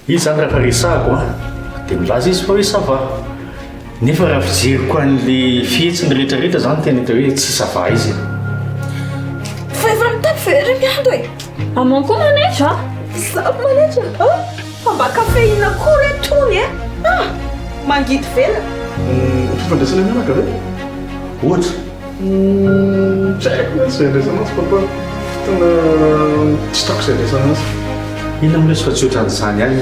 izy zany raha resahako dia milaza izy fa hoe sava nefa raha fijeriko an'le fihetsiny rehetrarehetra zany tena hita hoe tsy sava izy fa efa mitapy fery miandro e amanko manetra za manetra fa mba kafeina kory atony e mangidy vela fifandraisana mianaka ve ohatra tsy haiko zay ndraisanazy papa tena tsy tako zay ndraisanazy inona miresy fa tsy ohatran'izany ihany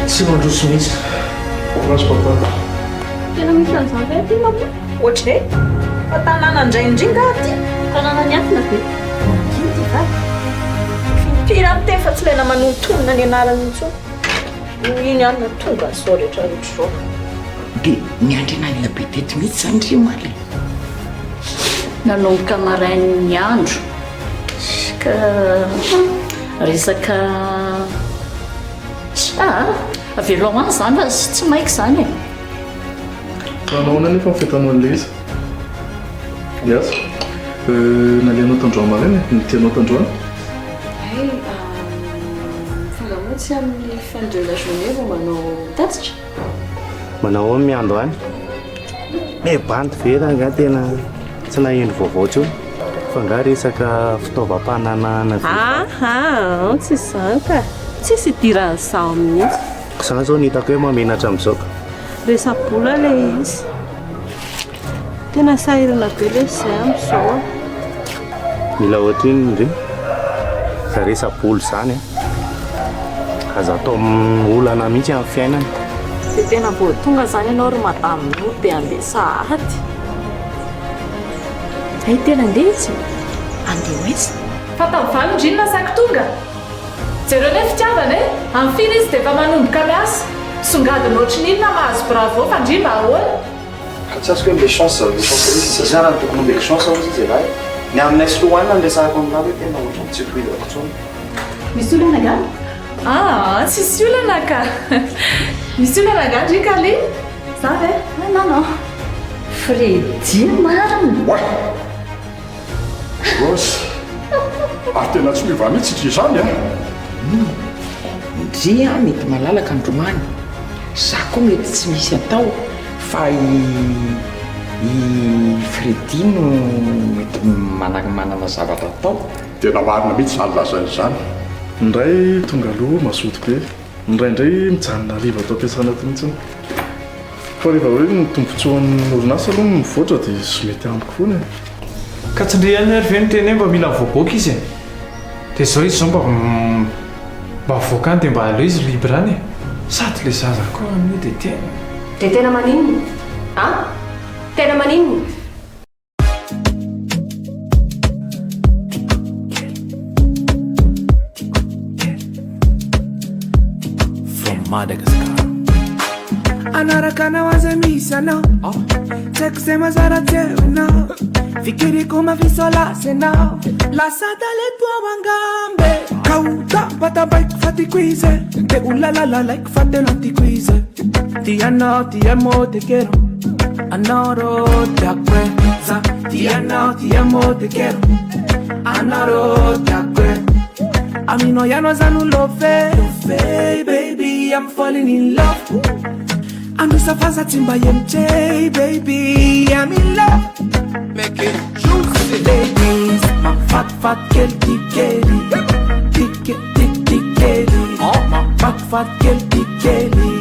tsy mandroso mihitsy azo papa tena misy an'izany ve ty mama ohatra e fa tanàna indraindringa ty tanàna niafina be mangidy va fimpira amte fa tsy lena manontonona ny anarany intsony iny any na tonga zao rehetrarehetra zao dia miandry an'alina be tety mihitsy zany ry maly nanomboka marain'ny andro ka resaka avelo hoany zany fa tsy maiky zany e anaona nefa mifetanao an'le izy iasa nalianao tandroany maraina ny tianao tandroany fangamotsy amin'ny fin de la journée vo manao tatitra manao hoe miandro any banty vera nga tena tsy nahendro vaovao tsio fa nga resaka fitaovam-pananana tsy zany ka tsisy idiran'izao amin'isy zany zao nitako hoe mamenatra amin'izao resabola le izy tena sahirana be le zay amin'izao mila ohatra iny ndre za resabolo zany aza atao olana mihitsy amin'ny fiainana dia tena mbo tonga zany ianao ry madamo dia andeha sahady ay tena andeha izy andeha hoizy fa tamin'valondrinona saky tonga jereo ne fitiavana e amin'ny fina izy dia efa manomboka miasa songadiny ohatry n'inona mahazo bravo fa ndrimba ahoana tsy azoko hoe mbe chance satria raha tokony ombeko chance ao izy izy lahy ny aminay solohanina nresahako aminazy hoe tena ohatran'ny tsy tohizako tsony misy olana gany tsisy olana ka misy olana gandry kali za ve non Fredy marina Rosy ary tena tsy miva mihitsy tsy izany ndria mety malalaka andromany za koa mety tsy misy atao fa i Fredy no mety manana zavatra atao tena marina mihitsy zany lazany zany indray tonga aloha mazoto be indraindray mijanona riva atao ampiasana ato mihitsiny fa rehefa hoe nytombotsoan'ny orinasa aloha mivoatra dia sy mety amiko foana ka tsy ndre any ary ve niteny hoe mba mila mivoaboaka izy dia zao izy zao mba voaka any dia mba aleo izy libre any sady le zaza koa amin'io dia tena maninona tena maninona Madagascar anarakana waza misana tekse mazara tena fikiri kuma visola sena la sadale tua wangambe kauta pata bike fati quize te ulala like fate lanti quize ti amo te quiero anoro te acuerdas ti amo te quiero anoro te acuerdas a mí no ya no es love, baby, I'm falling in love. I'm just a fast timba MJ, baby, I'm in love. Make it juicy, ladies, my fat girl, Kelly, oh my fat girl, Kelly.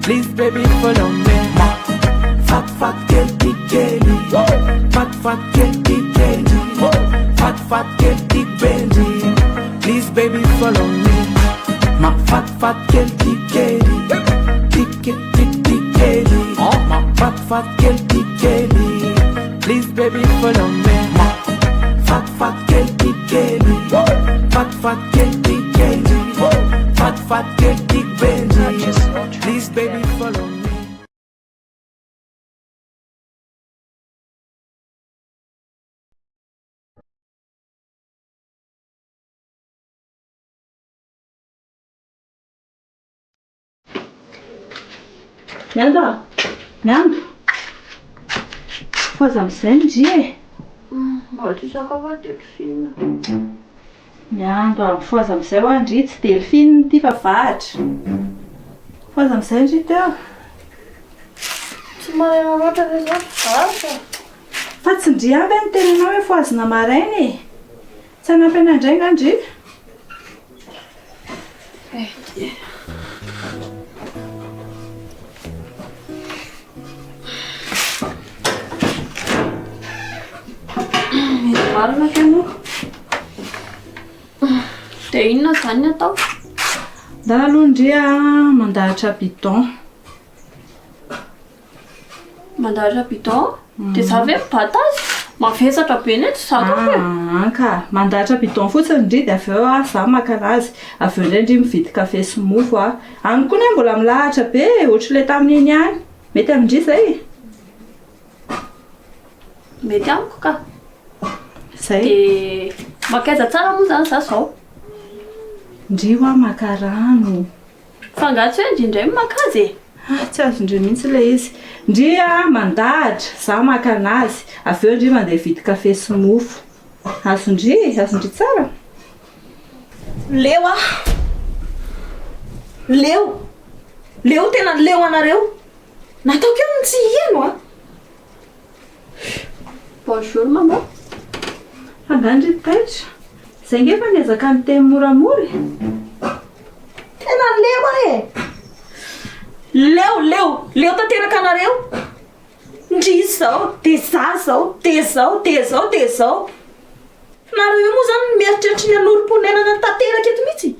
Please, baby, follow me, my fat girl, Kelly, fat girl, Kelly, fat girl, Kelly. Please, baby, follow me. My fat girl, Kelly. Oh, my fat girl, Kelly. Please, baby, follow me. My fat girl, Kelly. Fat girl, Kelly. Fat girl, Kelly. Please, baby, follow me. Miandra, fa za amin'izay ndria e. Mbola tsy sakafo aty film. Miandro amin'ny foaza amin'izay ho andry tsy delphine ty fa vahatra. Foaza amin'izay ndry teo. Tsy maraina loatra ve zao? Vahatra. Fa tsy ndry ampy ny tenanao hoe foazina maraina e. Tsy hanampy an'andray ngandry. Marina ke moa. Dia inona zany atao? Dala aloha ndria mandahatra bidon. Mandahatra bidon? Dia za ve batazy? Mavesatra be ny eto zaka fe. Anka, mandahatra bidon fotsiny ndry dia avy eo za maka anazy. Avy eo indray ndry mividy kafe sy mofo a. Any koa ne mbola milahatra be, ohatr'ilay tamin'iny ihany. Mety amindry izay? Mety amiko ka. Zay. Dia makaiza tsara moa zany za zao. Ndry hoa maka rano. Fa ngatsy hoe indrindray makazy e. Tsy azo indray mihitsy ilay izy. Ndry mandahatra, za maka anazy. Avy eo ndry mandeha vidy kafe sy mofo. Azondry tsara. Leo ah. Leo tena leo anareo. Natao keo ny tsy hieno ah. Bonjour maman. Angandry taitra. Zay nge fa niezaka miteny moramora. Tena leo e. Leo tanteraka anareo. Ndry zao, dia za zao, dia zao. Nareo io moa zany mieritreritra ny anorim-ponenana tanteraka eto mihitsy.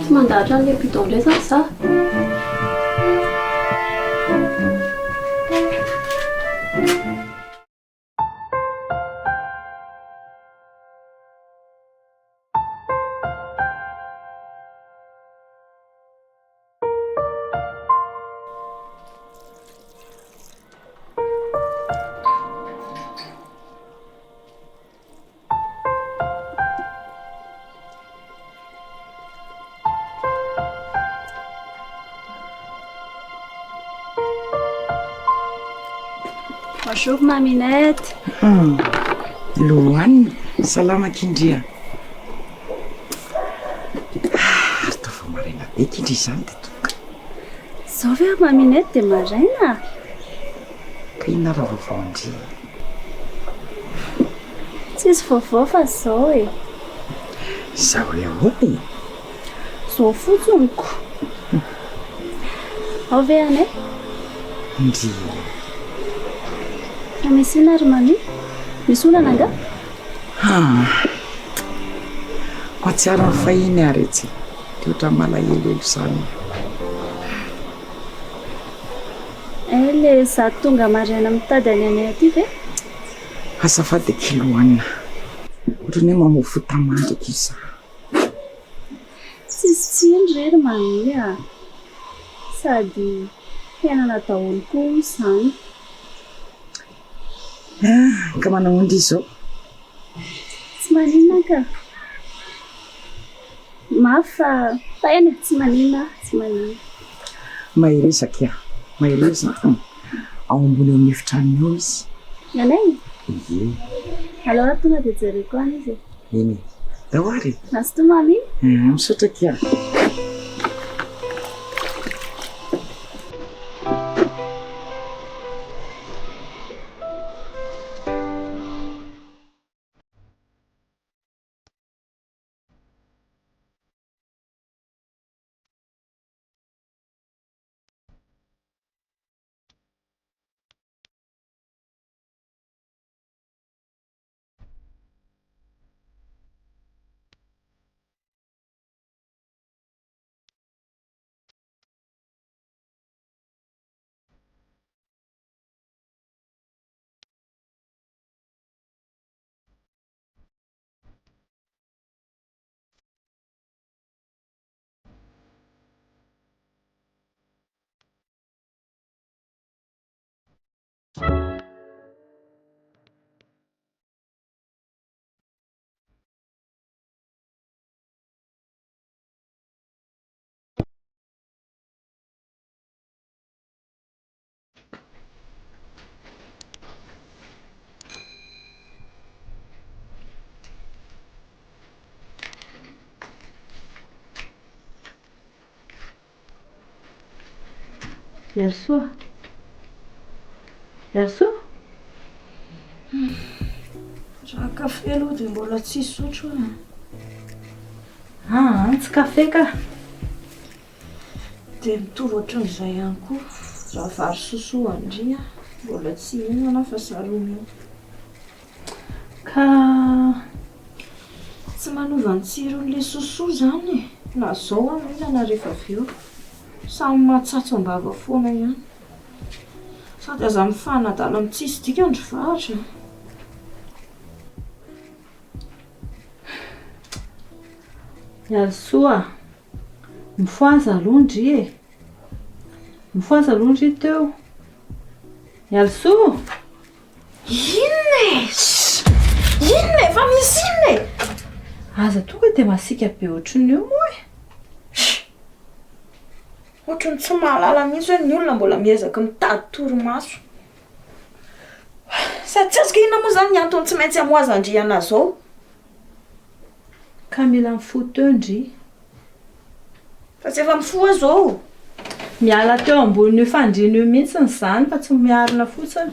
Tsy mandahatra an'ilay bidon indray zany za. Bonjour maminette. Lohanina, salama kindria. Ary tao maraina be kindry izany dia tonga. Zao ve maminette dia maraina? Ka inona raha vaovao ndry? Tsisy vaovao fa zao e. Zao ahoana e? Zao fotsoniko. Ao ve Anay? Ndry. Fa misy inona ary mami? Misy olana anga? Mahatsiaro ny fahiny ary etsy. Dia ohatran'ny malahelelo izany. Ilay za tonga maraina mitady any Anay aty ve? Azafady kilohanina. Ohatran'ny hoe mamofo tamandrika izy. Tsisy tsindry ry mami a. Sady fiainana daholo koa izany. Ka manao ondry izao. Tsy maninona ka. Mafy fa eny tsy maninona. Mahirezaka ia. Mahirezaka. Ao ambony amin'ny efitrano eo izy. Anay? Ie. Alors tonga dia jereko any izy. Eny. Dahoary. Nazoto mami? Misaotraka ia. Iarsoa. Iarsoa. Raha kafe aloha dia mbola tsy sotro Tsy kafe ka. dia mitovy ohatran'izay ihany koa. Raha vary sosoa andria mbola tsy hinana fa sarony eo. Ka Tsy manova ny tsiron'ilay sosoa zany na zao minana rehefa avy eo. Samy mahatsatso am-bava foana ihany. Sady aza mifanadala mitsisy dika andro vahatra. Iarsoa. Mifoaza alondry e. Mifoaza alondry teo. Iarsoa. Inona fa misy inona Aza tonga dia masika be ohatran'io moa e. Ohatrany tsy mahalala mihitsy hoe ny olona mbola miezaka mitady torimaso. Sady tsy azoko inona moa zany ny antony tsy maintsy amoazan-driana zao. Ka mila mifoha teo ndry. Fa tsy efa mifoha zao. Miala teo ambonin'io fandriana io mihitsy izany fa tsy miarina fotsiny.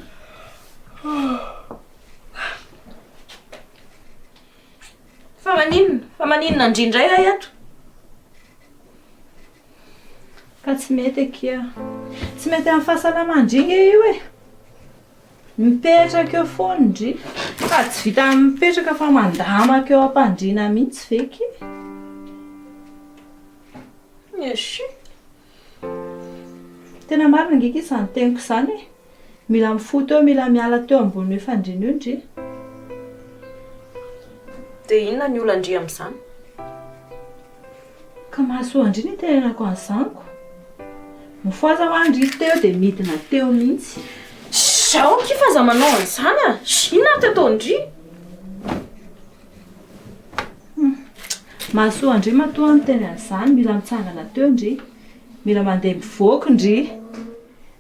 Fa maninona indrindray ahy ato? Ka tsy mety akia. Tsy mety amin'ny fahasalamandringa io e. Mipetraka eo foana ndry. Fa tsy vita mipetraka fa mandamaka eo am-pandriana mihitsy veky. Esy. Tena marina ngeka izany teniko izany e. Mila mifoha teo, mila miala teo ambonin'io fandriana io ndry. Dia inona ny olan-dry amin'izany? Ka mahasoa andry ny tenenako an'izaniko. Mifoaza ho andry teo dia midina teo mihitsy. Zao kifaza manao an'izany a? Inona tatao ndry? Mahasoa andry matoa ny teny an'izany, mila mitsangana teo ndry. Mila mandeha mivoaka ndry.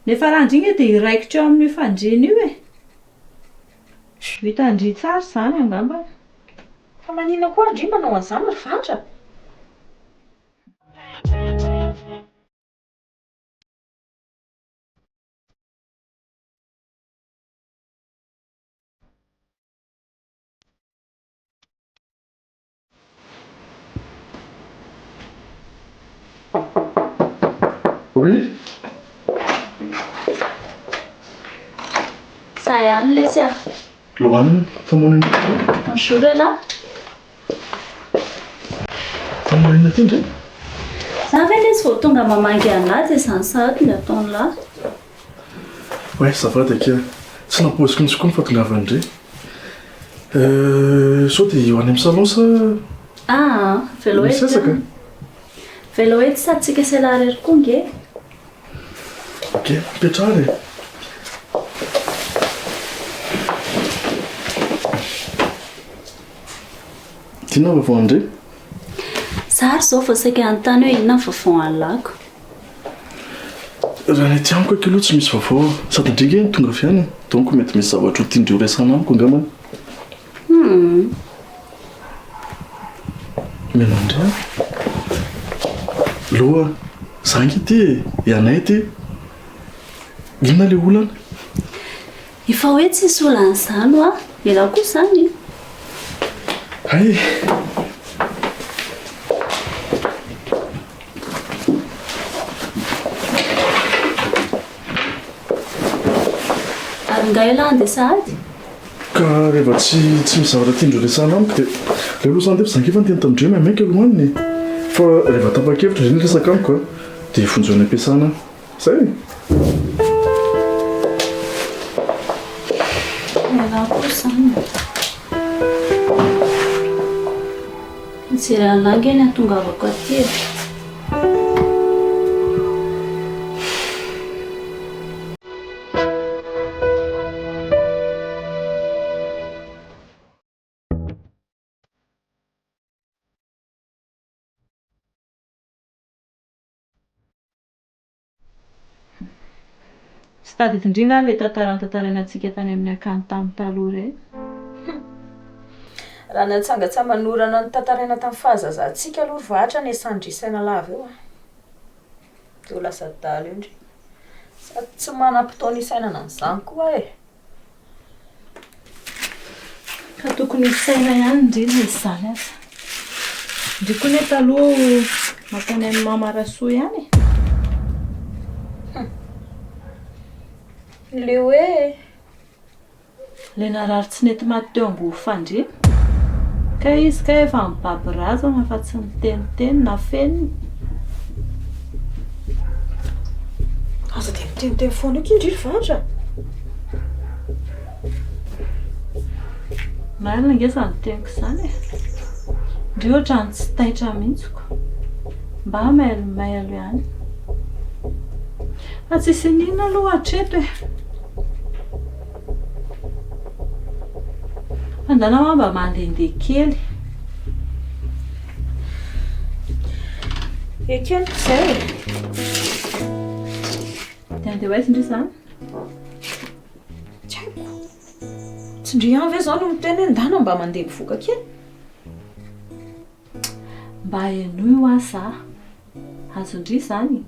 Nefa raha ndry dia iraikitra eo amin'ny fandriana io e. Vita ndry tsara izany angamba. Fa maninona koa ndry manao an'izany rivatra? Oui. Saya le sia. Lohanina famonina. Bonjour là. Famonina ty ndray. Za ve lesy vao tonga mamangy anazy izany sahady ny ataony lahy. Ouais, ça va akia. Tsy nampoziko mihitsy koa ny fatongavany ndray. Sao dia ho any amin'ny salon sa? Veloety. Misesaka? Veloety sady tsika selary ery koa nge. Ok, mipetrahary. Tiana vaovao ndray? Zary zao vao saika anontany hoe inona ny vaovao alako. Raha ny tiamiko aky aloha tsy misy vaovao sady ndrika ny tonga fiany. Donc mety misy zavatra ho tiandreo resana amiko angambany. Mena ndray. Loha, zangy ty e, Anay ty. Inona ilay olana? Efa hoe tsisy olan'izany ho ela koa izany. Hay. Ary nga ela andeha sahady. Ka rehefa tsy misy zavatra tiandreo resana amiko dia ilay aloha izany dia zangy efa niteny tamindreo mihamaiky alohaniny. Fa rehefa tapa-kevitra izay ny resaka amiko dia fonjoany am-piasana. Zay. Ela koa izany. Mijery an'lahy ny atongavako aty. Tsy tadidy indrindra ilay tantara antsika tany amin'ny akany tamin'ny taloha ireny. Raha natsangatsaman'orana ny tantaraina tamin'ny fahazazantsika aloha vahatra ny sandrisaina lava eo. Dia lasa dala io ndry. Sady tsy manam-potoana isainana an'izany koa e. Ka tokony isaina ihany indrindra izany aza. Ndry koa ne taloha makany amin'ny mamarasoa ihany e. Le hoe Le narary tsy nety maty teo ambony fandriana. Ka izy ka efa mibaby razana fa tsy miteniteny na feniny. aza dia miteniteny foana eky indry vatra. Marina ngeza niteniko izany e. Ndry ohatrany tsy taitra mihitsiko. Mba mailomailo ihany. Fa tsisy ninona aloha hatreto e. Andana mba mandehandeha kely. Ekeny izay. Dia andeha hoaiza indry izany? Tsy haiko. Tsindry ihany ve izao no miteny hoe ndana mba mandeha mivoaka kely? Mba haino io aza. Azondry izany.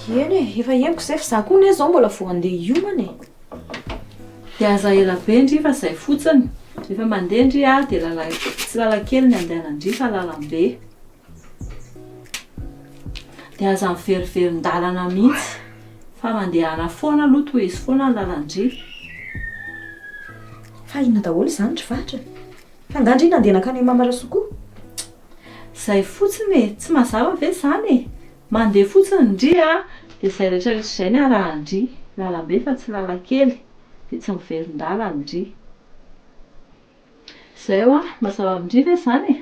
Eny e, efa henoko izay fa za koa ne izao mbola vao andeha hiomana e. Dia aza ela be indry fa izay fotsiny. Rehefa mandeha indry dia tsy lalan-kely ny andehanandry fa lalam-be. Dia aza miveriverin-dalana mihitsy. Fa mandehana foana aloha toy izy foana ny lalandry. Fa inona daholo izany ry vatra? Fa angandry nandeha nakany Mamarasoa koa? Izay fotsiny e, tsy mazava ve izany e. Mandeha fotsiny indry dia izay rehetrarehetra izay ny arahandry. Lalam-be fa tsy lalan-kely. Dia tsy miverin-dala indry. Izay ho mazava amindry ve izany e?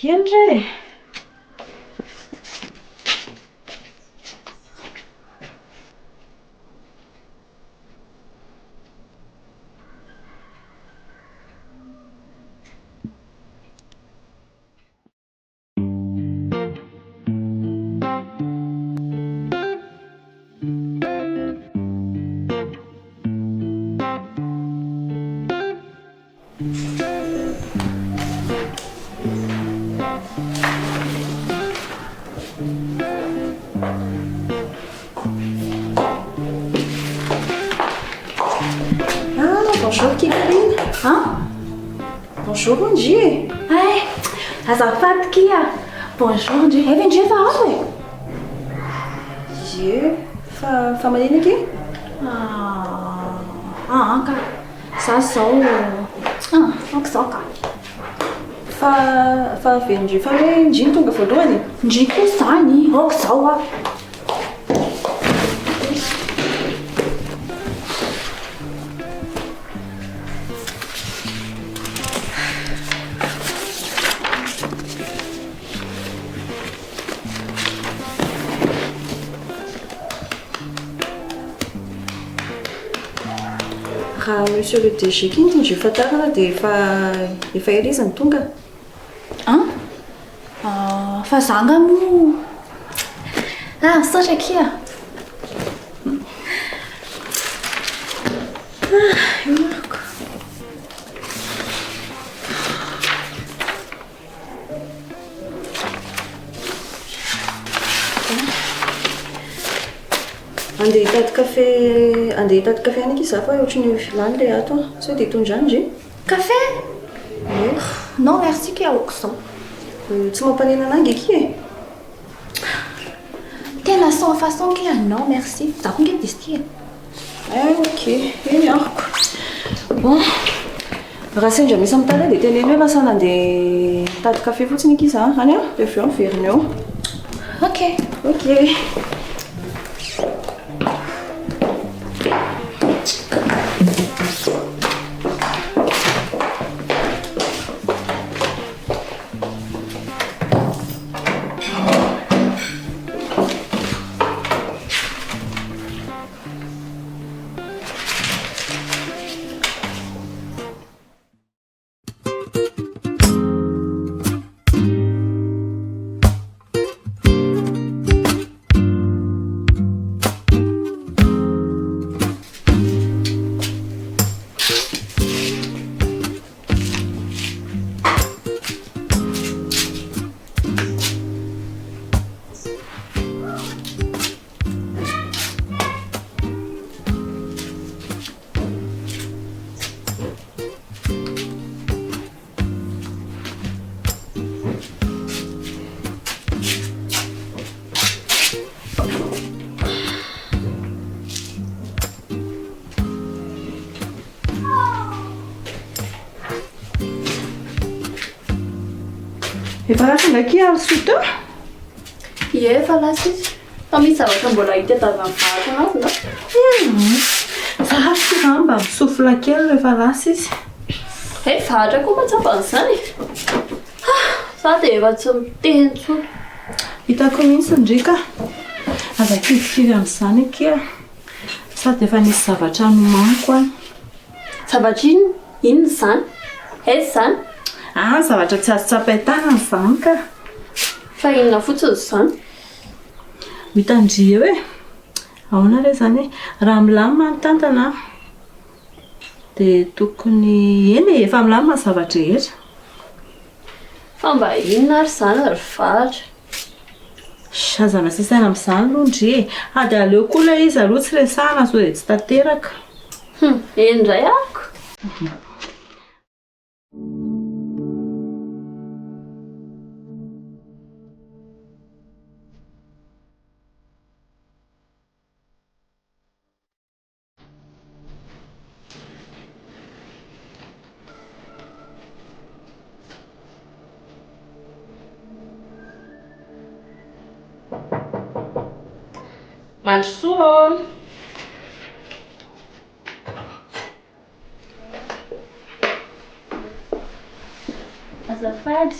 Eny re. Bonjour Kikarine. Bonjour Ndry. Azafady kia. Bonjour Ndry. Efa Ndry efa ao e. Ye, fa manina ke? Ka. Za zao. Ok zao ka. Fa avy Ndry fa hoe Ndry ny tonga voalohany. Ndry koa izany. Ok zao Raha monsieur le DG kiny Ndry fatarana dia efa ela izy ny tonga. Fa zanga mo. Saotra kia. Andeha hitady kafe any iza fa ohatrany vilany le ato. Sao dia hitondra Ndry? Café? Non merci kia ok zao. Tsy mampanena anangy eky e. Tena sans façon kia. Non merci. Za koa nge dizy tia. Ok, eny ariko. Bon, raha sendra misy amin'ny tany dia teneny hoe lasa nandeha hitady kafe fotsiny eky iza. Any dia avy eo miveriny eo. Ok. Efa lasa ndraiky ary soto? Ie, efa lasa izy. Fa misy zavatra mbola hita tazana vato anazy nda. Zaho sy mba misofla kely rehefa lasa izy. Vatra koa matsapa an'izany. Za dia efa tsy miteny intsony. Hitako mihitsy ndrika. Aza kidikidy amin'izany akia. Sady efa nisy zavatra nomaniko any. Zavatra inona? Inona izany? Aiza izany? Zavatra tsy azo tsapain-tanana izany ka. Fa inona fotsiny izany? Mitandria hoe ahoana re izany hoe raha milamina ny tantana dia tokony efa milamina ny zavatra rehetra. Fa mba inona ary izany ary vatra? Aza nasasaina amin'izany aloha ndre. Dia aleo koa ilay izy aloha tsy resahana sao dia tsy tanteraka. Indray ako. Mandrosoa. Azafady,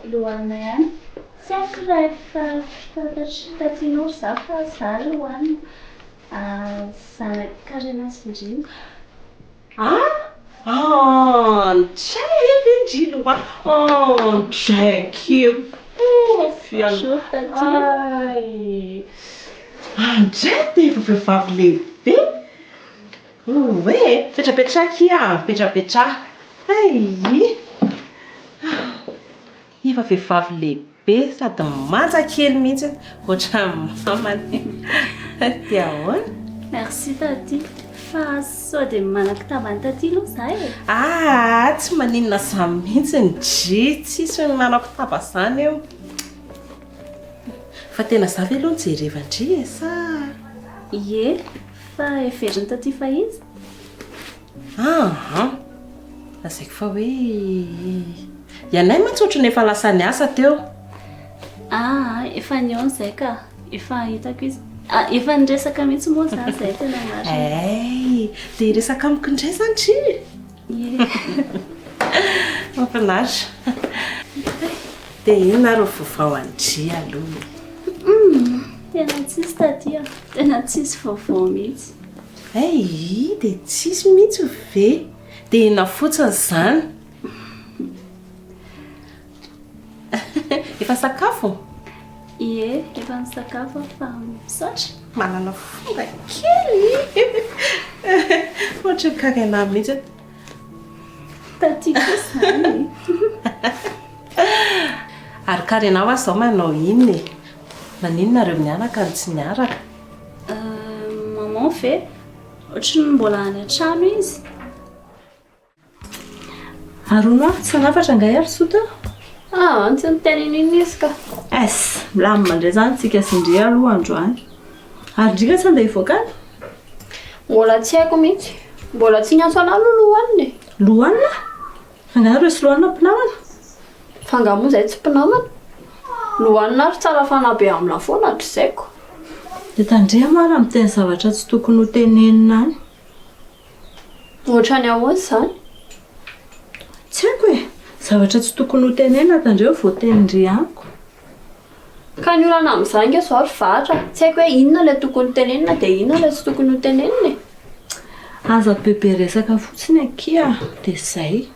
Loana ihany. Tsy haiko raha efa tatianao za fa za Loana. Zanakarena Sindrina. Ndray Indrilo ndray keo. Bonjour, Tati. Andray dia efa vehivavy lehibe. Petrapetraka ia, petrapetraka. Efa vehivavy lehibe sady manja kely mihitsy ohatran'ny mamany. Dia ahoana? Merci, Tati. Fa sao dia manan-kitambany Tati aloha za e. Tsy maninona izany mihitsy ny dry, tsisy ny manan-kitamba izany eo. Fa tena za ve aloha ny jerevandry e sa? Ie, fa everiny Tati fa izy. Lazaiko fa hoe Anay matsotro ny efa lasa niasa teo. Efa nion izay ka. Efa hitako izy. Efa niresaka mihitsy moa za izay tena marina. Dia resaka amiko indray zany tsy? Ie. Mahafinaritra. Dia inona ro vaovao andry aloha? Tena tsisy Tati. Tena tsisy vaovao mihitsy. Dia tsisy mihitsy ve? Dia inona fotsiny izany? Efa sakafo? Ie, efa nisakafo fa misaotra. Manana fonga kely. Ohatra kakana mihitsy. Tati kosa izany. Ary karenao aho izao manao inona e? Maninona ireo mianaka no tsy niaraka? Maman ve? Ohatrany mbola any an-trano izy. Arono tsy nanafatra angay ary sota? Tsy niteny inona izy ka. Milamina indray zany tsika sindria aloha androany. Ary ndrika tsy andeha hivoaka any? Mbola tsy haiko mihitsy. Mbola tsy niantso anahy aloha Loanina e. Loanina? Angana ireo sy Loanina mpinamana? Fangamo izay tsy mpinamana. Loanina ary tsara fanabe amina foana hatryzaiko. Dia tandrea mara miteny zavatra tsy tokony ho tenenina any. Ohatrany ahoana izany? Tsy haiko e. Zavatra tsy tokony ho tenenina tandreo vao tenindriako. Ka ny olana amin'izany nge zao ary vatra. Tsy haiko hoe inona ilay tokony ho tenenina dia inona ilay tsy tokony ho tenenina e. Aza bebe resaka fotsiny akia dia izay.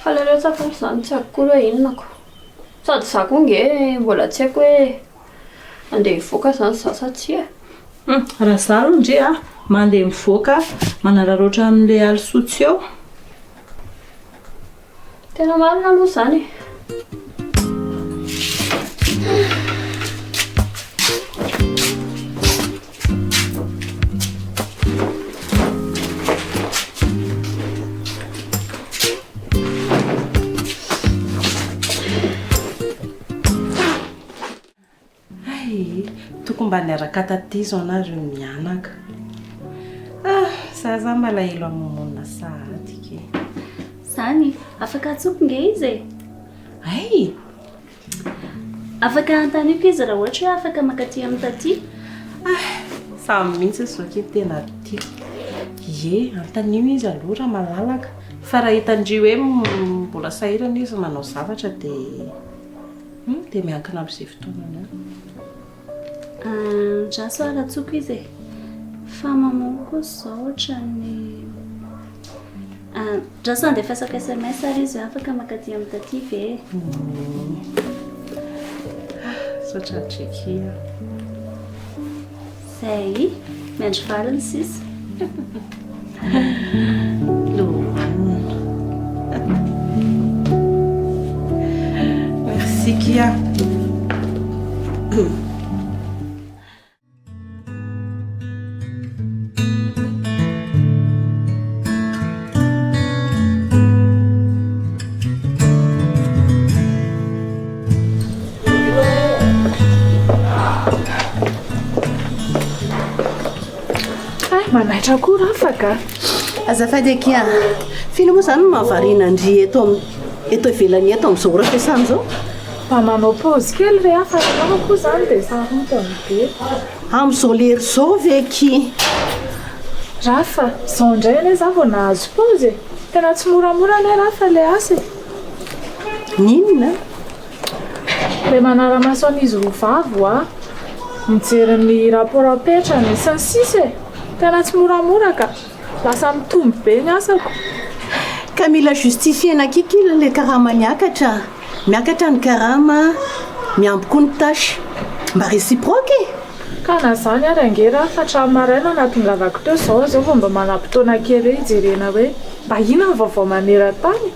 Fa ilay rehetra fa izany tsy haiko koa hoe inona ko. Sady za koa nge mbola tsy haiko hoe andeha hivoaka izany za sa tsy e. Raha za aloha ndre mandeha mivoaka manararaotra amin'ilay alisotsy eo. Tena marina aloha izany e. Tokony mba niaraka taty izao anareo mianaka. Za malahelo amin'ny monina sahady ke. Zany afaka atsoky nge izy e. Ay, afaka antaniako izy raha ohatra hoe afaka makaty amin'ny taty. samy mihitsy izao tena tiako. Ye, antanio izy aloha raha malalaka. Fa raha hitandrio hoe mbola sahirana izy manao zavatra dia miankina amin'izay fotoanana. Dra soara atsoko izy e. Fa mamanko koa izao ohatrany dra so andeha fasaka SMS ary izy afaka makaty amin'ny taty ve. Sotra treky. Zay, miandry valiny sisa. Merci Kia. Manaitra koa afaka. Azafady Kia. Fino moa zany mahavariana ndry eto ivelany eto amin'izao ora fiasana izao. Mba manao pause kely re afaka manao koa zany dia sarontany be. Amin'izao lera izao ve Kia? Rafa, izao indray ane za vao nahazo pause. Tena tsy moramora ane Rafa le asa. Ninona? Le manara-maso an'izy roa vavo mijery ny rapport apetrany sy ny sisa. Tena tsy moramora ka. Lasa mitombo be ny asako. Ka mila justifiena kikila le karama miakatra ny karama, miampy koa ny tasy. Mba réciproque. Ka na zany ary angera fa hatramin'ny maraina natongavako teo zao vao mba manam-potoana kely hijerena hoe mba inona ny vaovao maneran-tany.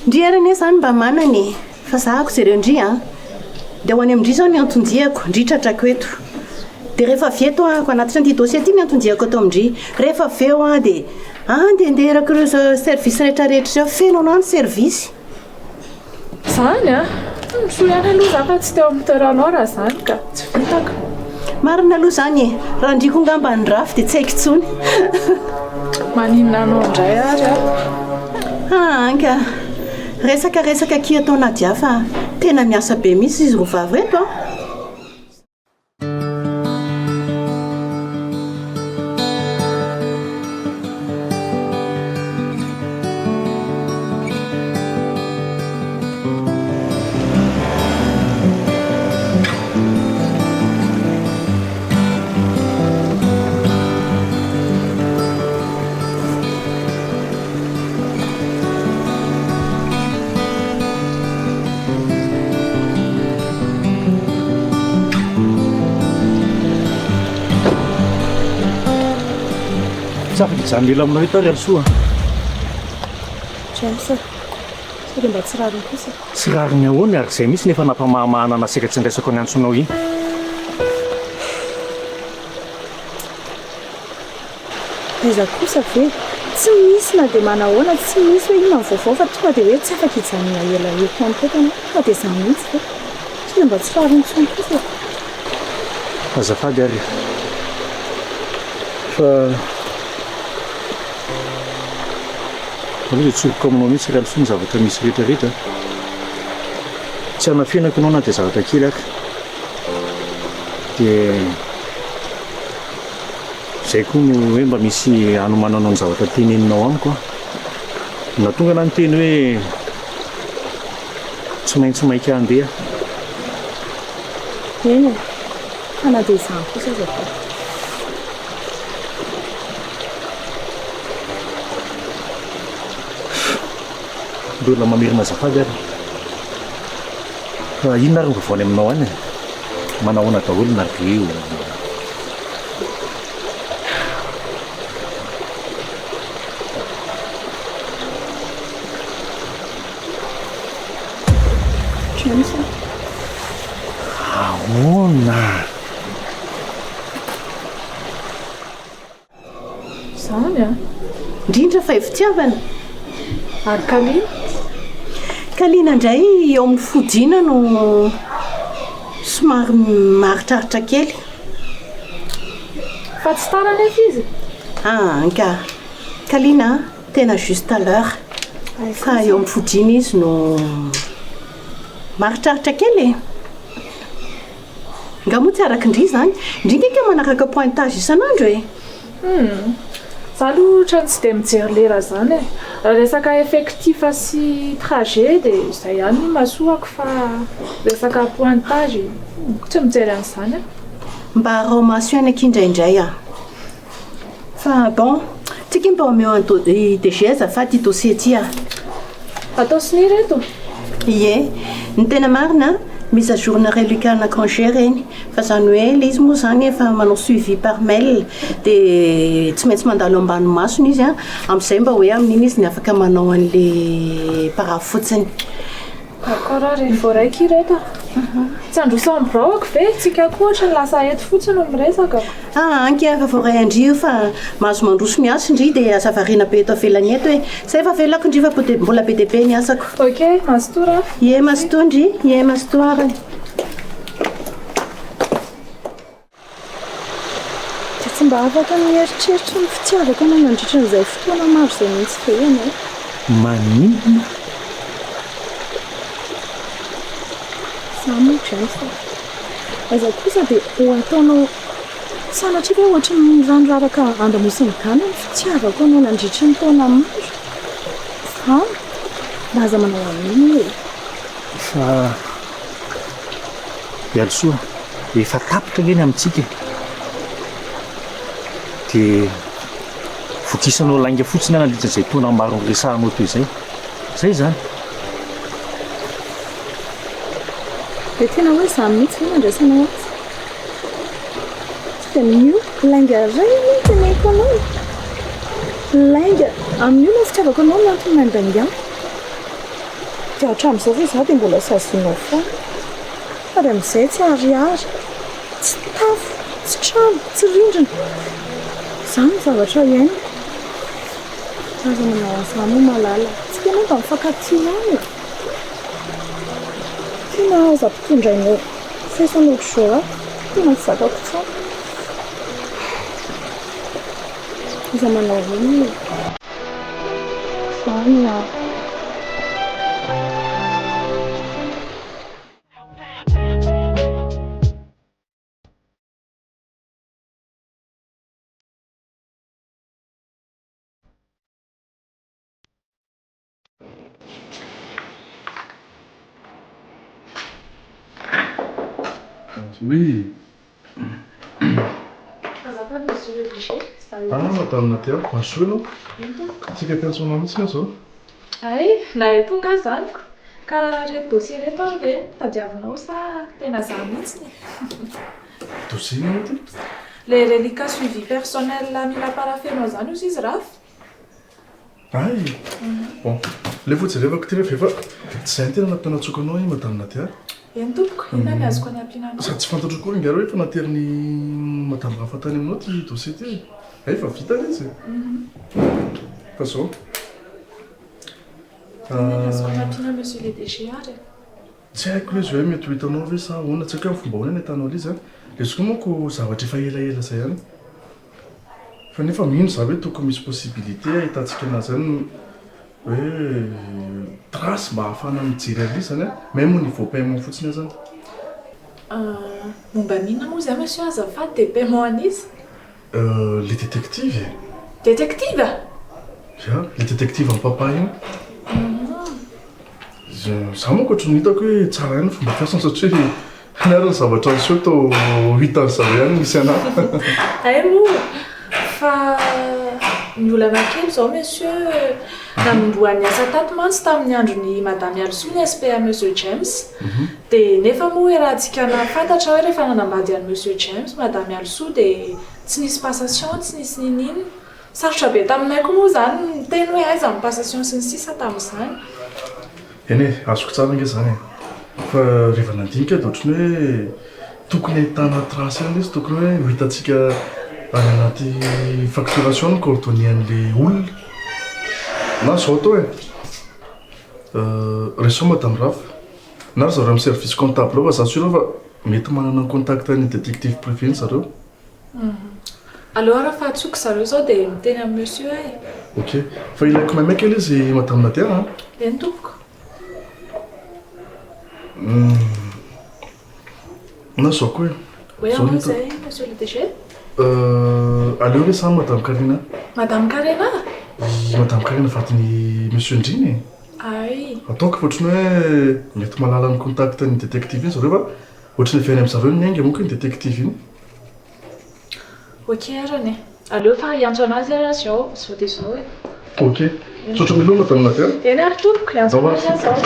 Ndry arane zany mba manane. Fa zahako jereo ndry dia ho any amindry zao ny antondiako ndry tratrako eto. Dia rehefa vieto ko anaty an'ity dossier ity ny antondiako ato amindry. Rehefa aveo dia andenderako ireo service rehetrarehetra feno anao ny service. Zany misoa ihany aloha za fa tsy teo amin'ny toeranao raha zany ka tsy vitako. Marina aloha zany raha ndriko ngamba ny rafy dia tsy haiko intsony. Maninona anao indray ary anka resaka Kia atao Nadia fa tena miasa be mihitsy izy roa vavy reto Zany mila aminao ito ary alsoa. Jasa. Sao dia mba tsy rariny kosa. Tsy rariny ahoana ary izay mihitsy nefa nampamahamahana anasika tsy ndraisako ny antsonao iny. Iza kosa ve tsy misy na dia manahoana tsy misy hoe inona ny vaovao fa tonga dia hoe tsy afaka hijanona ela eto an'tetana fa dia izany mihitsy ve tsy dia mba tsy rariny intsony kosa. Azafady ary fa aloha dia tsoroko aminao mihitsy raha alsoa ny zavatra misy rehetrarehetra. Tsy hanafenako ianao na dia zavatra kely aka. Dia izay koa no hoe mba misy hanomananao ny zavatra teneninao amiko. Na tonga na ny teny hoe tsy maintsy mainka handeha. Eny fa na dia izany kosa zafady. Mbola mamerina azafady ary. Fa inona ary ny vaovany aminao any? Manahoana daholo na reo. Ahoana? Zany indrindra fa hivitiavana. Ary Kalina? Kalina indray eo amin'ny fodiana no somary maritraritra kely. Fa tsy tara nefa izy? Anka Kalina tena juste à l'heure. fa eo amin'ny fodiny izy no maritraritra kely nga moa tsy arakindri zany indrindrika manaraka pointage isan'andro za aloha trany tsy dia mijery lera zany raha resaka effectif sy trajet dia izay ihany no mahasoako fa resaka pointage tsy mijery an'izany mba romation akindraindray fa bon tsika mba omeo DG azafady ty dossier ty atao sini reto ie ny tena marina mise à jour nareo lucarna congé reny fa zany hoe le izy moa zany efa manao suivi par mail dia tsy maintsy mandalo ambany masony izy amin'izay mba hoe amin'iny izy ny afaka manao an'le paraph fotsiny d'accord ary voaraiky reto tsy androsan'ny braoko ve tsika koa ohatra ny lasa eto fotsiny no miresaka anky efa voaray andrio fa mahazo mandroso miasa indri dia azavarina be eto avelany eto hoe zay fa velako indri fa mbola be deabe ny asako ok mazotora ie mazotoa indri ie mazotoa ary tsy mba afaka mieritreritra ny fitiavako anao nandritra n'izay fotoana maro izay mihitsy ve ianao manino samodrafa aza kosa dia ho ataonao sanatria hoe ohatra ny ranoraraka andamosiny gana ny fitiavako anao nandritra ny taona maro fa mba aza manao an'iny hoe fa ialosoa efa tapitra ngeny amintsika dia vokisanao lainga fotsiny anandritran'izay taona maro nyresahanao toy izay zay zany dia tena hoe za mihitsy hoe mandraisanao azy tsy dia mio lainga ray teneko anao lainga amin'io no fitiavako anao miantony mandangan dia hatramin'izao ve za dia mbola sazinao foana fa dia amin'izay tsy ariary tsy tafo tsy trano tsy rindrina zany zavatra iaina aza manao an'izany ho malala tsy tena mba mifankaty ihany tena aza mpitondrainao Saison ohatr'izao tena tsy zakako tsara iza manao iny zany Oui. Madame Nadia, bonjour anao. Tsika personne mihitsy zao. ay nahay tonga zaniko ka reto dossier reto ary ve tadiavinao sa tena za mihitsy Dossier inona ty? le reliquat suivi personnel mila parafenao zany izy izy rafy ay bon le voajerevako ty refa efa tsy zay ny tena nampianatsokanao i Madame Nadia eny tompoko inona ny azoko any ampiananao sady tsy fantatro koa ingaro hoe efa nateriny Madame Rafa tany aminao ty dossier ty ay fa vitany izy fa zao azoko any ampiana monsieur le DG ary tsy haiko izy hoe mety ho hitanao ve sa ahoana tsy haiko hoe fomba ahoana ny atanao izy lesoko moako zavatra efa elaela zay ihany fa nefa mino za hoe tokony misy possibilité ahitantsika anazy zany hoe trace mba ahafahana mijery alizany même au niveau paiement fotsiny zany momba minona moa zay monsieur azafady dia paiement an'izy les détectives détective ya les détectives amin'ny papa iny za moa koatra nitako hoe tsara ihany fomba fiasany satria niarany zavatra nyseho tao hitan'izao ihany misy anahy ay moa fa miolana kely zao monsieur namimboan'ny asa tato mantsy tamin'ny androny madame Alsou ny SPA monsieur James dia nefa moa hoe raha antsika nafantatra hoe rehefa nanambady an'i monsieur James madame Alsou dia tsy nisy passation tsy nisy ninino sarotra be taminay koa moa zany miteny hoe aiza amin'ny passation sy ny sisa tamin'izany eny e azoko tsara nge zany fa rehefa nandinika dia ohatrany hoe tokony ahitana trace any izy tokony hoe ho hitantsika any anaty facturation ny coordonné an'le olona na zao atao reso Madame Rafa na ry zareo amin'ny service comptable ao fa za sura fa mety manana ny contact ny détective privé ny zareo Aleo raha fahatsoko zareo zao dia miteny amin'ny monsieur e. Ok, fa ilaiko maimay kely izy madame Nadia. Eny tompoko. Na zao koa Hoe ahoana izay monsieur le DG? Aleo hoe samy madame Karina. Madame Karina? Madame Karina vatiny monsieur Ndriny. Ay. Ataoko fotriny hoe mety malala ny contact ny détective iny zareo fa ohatrany avy any amin'zareo ny ainga monko iny détective iny. Ok arany. Aleo fa hiantso anazy ara zao sao dia zao e. Ok. Tsotra miloha madame Nadia. Eny ary tompoko, hiantso anazy azy zao.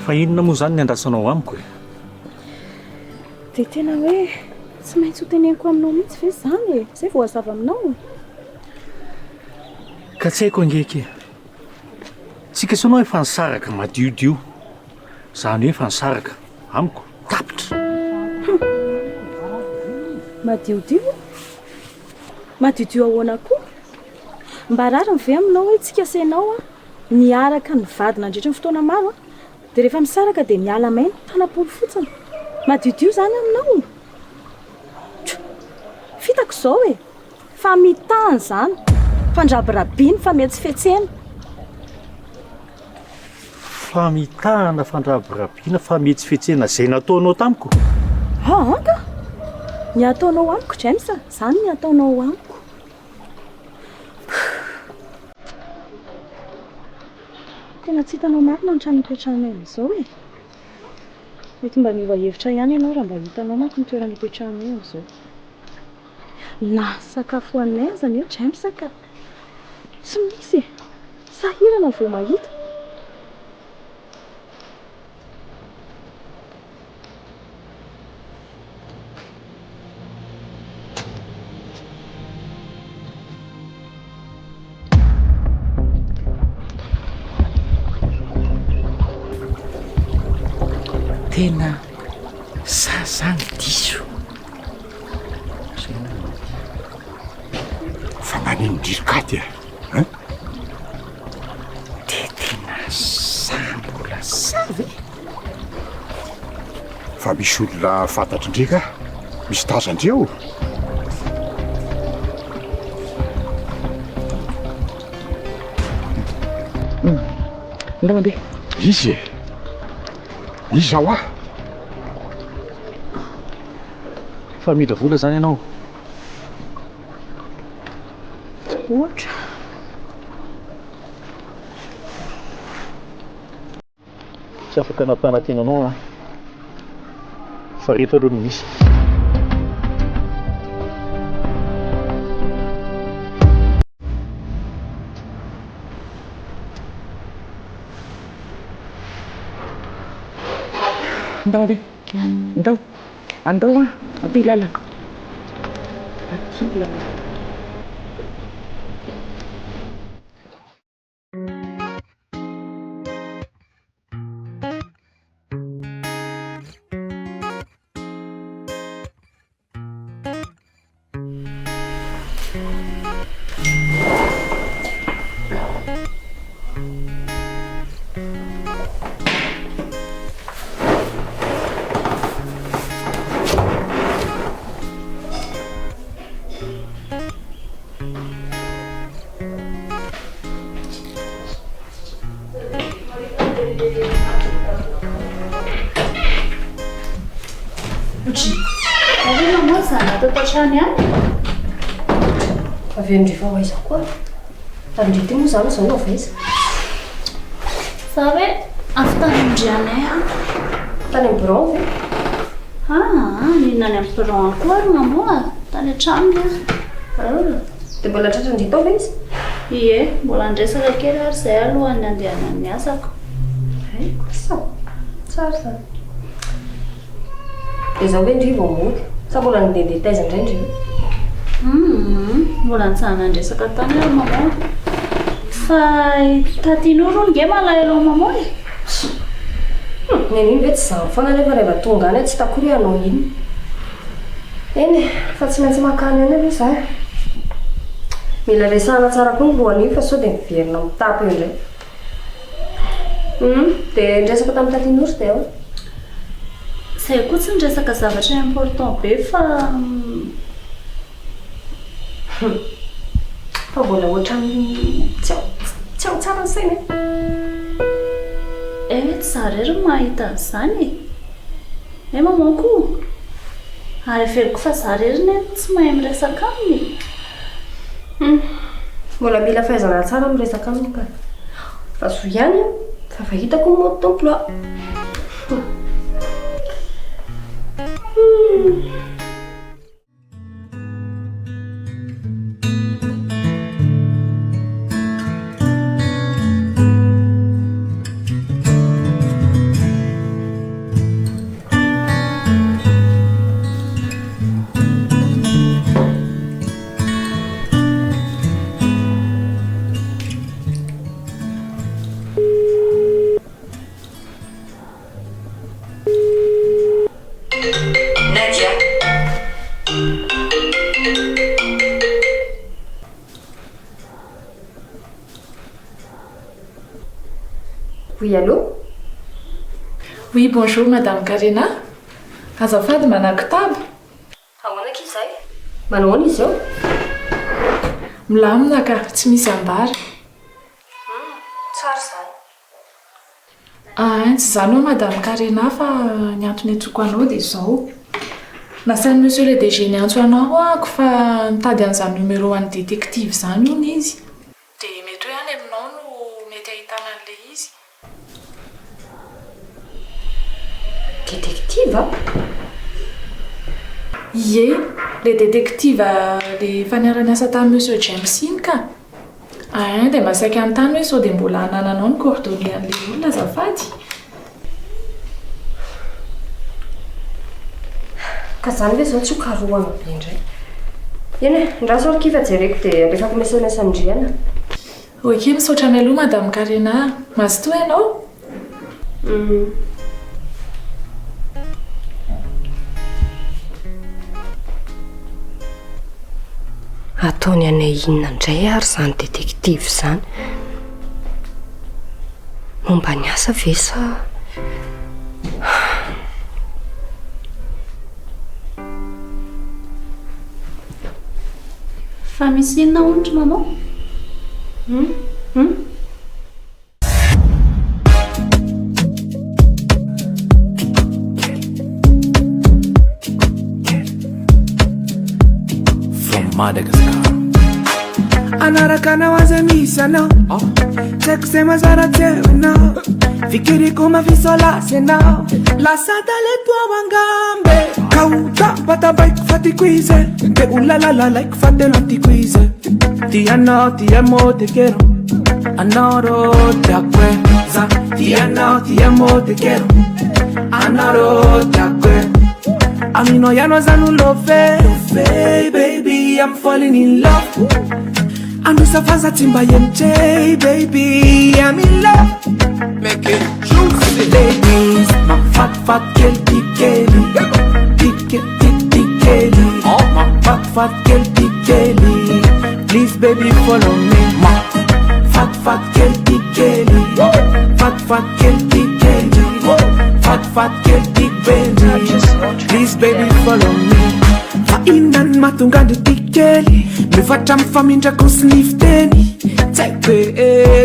Fa inona moa zany ny andrasanao amiko e? Dia tena hoe tsy maintsy ho teneniko aminao mihitsy ve zany e? Zay vao hazava aminao. Ka tsy haiko angeky. Tsika sonao efa nisaraka madiodio. Zany hoe efa nisaraka amiko tapitra. Madiodio? Madiodio ahoana koa? Mba rariny ve aminao hoe tsika senao niaraka ny vady nandritra ny fotoana maro dia rehefa misaraka dia miala maina tanam-polo fotsiny. Madiodio zany aminao. Fitako izao e. Fa mitany zany. Fandrabirabiana fa mety tsy fetsena. Famitahana fandrabirabiana fa mety tsy fetsena zay nataonao tamiko. Anka? Ny ataonao amiko James, zany ny ataonao amiko. Tena tsy hitanao marina ny trano nipetrahana izao e. Mety mba miova hevitra ihany ianao raha mba hitanao manko ny toerana nipetrahana izao. Na sakafo anay zany eo James ka tsy misy. Sahirana vao mahita. Tena sazany diso. Fa manino dirikady e? Dia tena sambola savy. Fa misy olona fantatry ndreka, misy tazandreo. Nda mandeha. Izy e? Izy ao Fa mila vola zany ianao. Ohatra. Tsy afaka nampanantenanao fa rehefa aloha misy. Ndao đi. Ndao. Andao aty lalana. Aty lalana. Trany any? Avy andrifa ho aiza koa. Tandrity moa zany zao avaiza. Za hoe avy tany Andiany tany amin'ny bureau ve? Ninona any amin'ny bureau koa ary mamoa tany an-trano dia mbola tratra andito ao ve izy? Ie, mbola andresaka kely ary izay alohan'ny andehanany miasako. Sao? Tsara zany. Dia zaho hoe ndry vao mody. Sa mbola nidendetaiza indray ndry? Mbola nitsahana andresaka tany ary mamoa. fa tatin'oro nge malahelo mamoy nen'iny ve tsy zany foana nefa rehefa tonga any tsy takory ianao iny eny fa tsy maintsy makany any aloha za mila resahana tsara koa ny lohan'iny fa sao dia miverina mitapy eo indray dia nresaka tamin'ny tatin'oro dia ao zay koa tsy nyresaka zavatra important be fa mbola ohatran'ny tsy ao tsara ny saina tsy zarery mahita an'izany mamanko ary averiko fa zarery ny tsy mahay miresaka aminy mbola mila fahaizana tsara miresaka aminy ka fa zo ihany fa fahitako ny mode d'emploi Oui, allô? Oui, bonjour, Madame Karina. Azafady manakitabo. Ahoana kizay? Manoana izy eo? Milamina ka tsy misy ambara. Tsara izany. Tsy izany hoe Madame Karina fa ny antony antsoko anao dia izao. Nasain'i monsieur le DG ny antso anao ako fa nitady an'izany numéro an'ny détective izany hono izy. Dia mety hoe any aminao no mety ahitana an'ilay izy. Détective? Ie, le détective le faniara-niasa tamin'ny monsieur James iny ka. Dia masaky an-tany hoe sao dia mbola hanananao ny coordonnées an'ilay olona azafady. Ka zany ve izao tsy ho karohana be indray. Eny e, ndraso arkiva jereko dia alefako mesamesa andriana. Ok, misaotra mialoha Madame Karina. Mazotoa ianao? Ataony Anay inona indray ary izany détective izany. Momba ny asa ve sa? fa misy inona ondry maman? Madagascar anaraka anao aza misy anao tsaiko zay mazara tseo anao fikiriko mafisolasy anao lasa taleto angambe kauta batabaiko fatiko izy de ulalalalaiko fatelo antiko izy ti anao ti amo te quero anao ro te acqueza ti anao ti amo te quero anao ro te acqueza Amino ya no zanu love, baby, I'm falling in love. Ando safaza timba yente, baby, I'm in love. Make it juicy, ladies, my fat girl, big Kelly, big Kelly. Oh, my fat girl, big Kelly. Please, baby, follow me. My fat girl, big Kelly, fat girl, big Kelly. Fat girl, big Benji. Please baby follow me. Fainan matungande tikeli. Mifata mfamindra kusnifteni.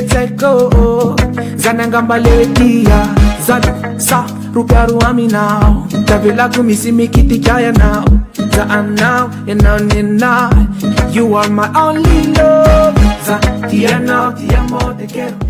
Tseko Zanangamba letia Zadu sa rupiaru ami now. Tavela kumisi mikiti kaya now. Za now and now. You are my only love. Za tia now tia mo te quero.